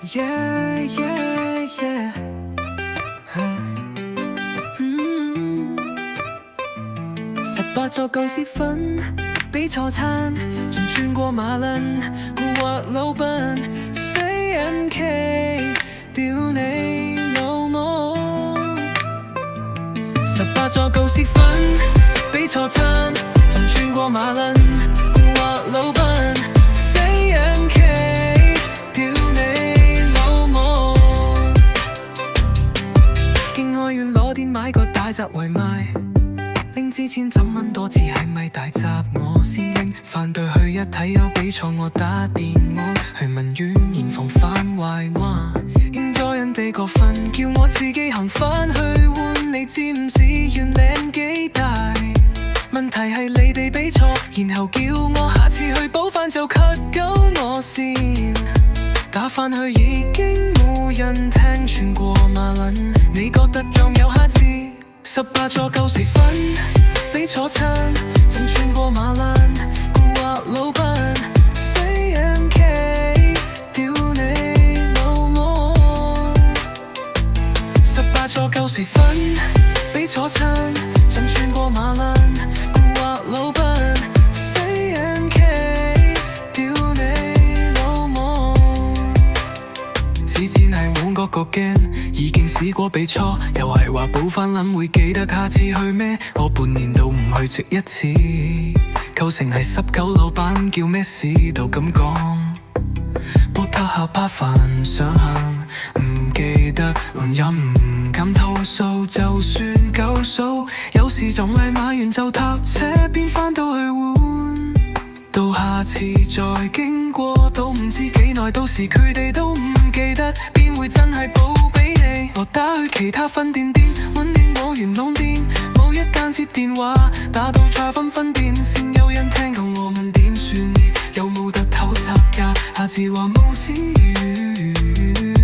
Yeah, yeah, yeah. 18座舊時分，俾錯餐，仲轉過馬輪，蠱惑老笨 ，Say MK， 屌你老母。18座舊時分，俾錯餐，仲轉過馬輪，蠱惑老笨 ，Say MK， 屌你老母。經愛院攞電買個大閘為賣。拎支錢怎問多次係咪大閘我先拎，反對去一睇有比賽我打電話去問院嚴防犯壞話，應咗人哋個份叫我自己行返去換，你知唔知原領幾大？問題係你哋俾錯，然後叫我下次去補返就 cut 鳩我線，打返去已經冇人聽，轉過馬輪，你覺得有唔有下次？18座舊時分，俾錯餐，仲轉過馬輪，蠱惑老笨 ，Say MK， 屌你老母。18座舊時分，俾錯餐，仲轉過馬輪，蠱惑老笨 ，Say MK， 屌你老母。之前係換個鏡，已經試過俾錯，又係話補返諗會記得下次去咩？我半年都唔去食一次，構成係19老闆叫咩事都咁講。波特下巴飯想行，唔記得又唔敢投訴，就算夠數，有時仲嚟買完就搭車邊返到去換，到下次再經過都唔知幾耐，到時佢哋都唔記得，邊會真係補俾你？我打去其他分店揾電冇元朗店，冇一間接電話，打到差分店先有人聽到我問點算，有冇得偷拆價？下次話冇資源，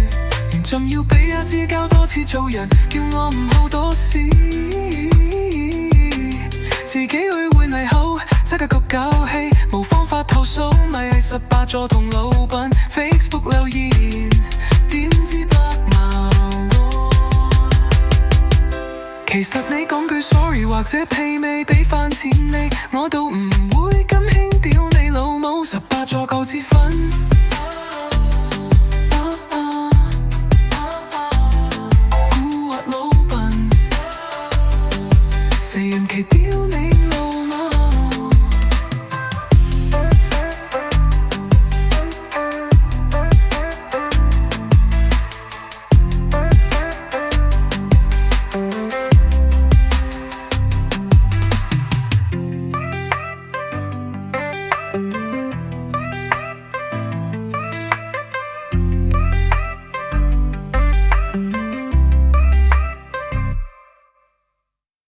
仲要俾阿知交多次做人，叫我唔好多事，自己去換泥口，擠個局搞氣，冇方法投訴，咪係18座同老闆 Facebook 留言，點知不鬧我？其實你講句 sorry 或者屁未俾返錢你，我都唔會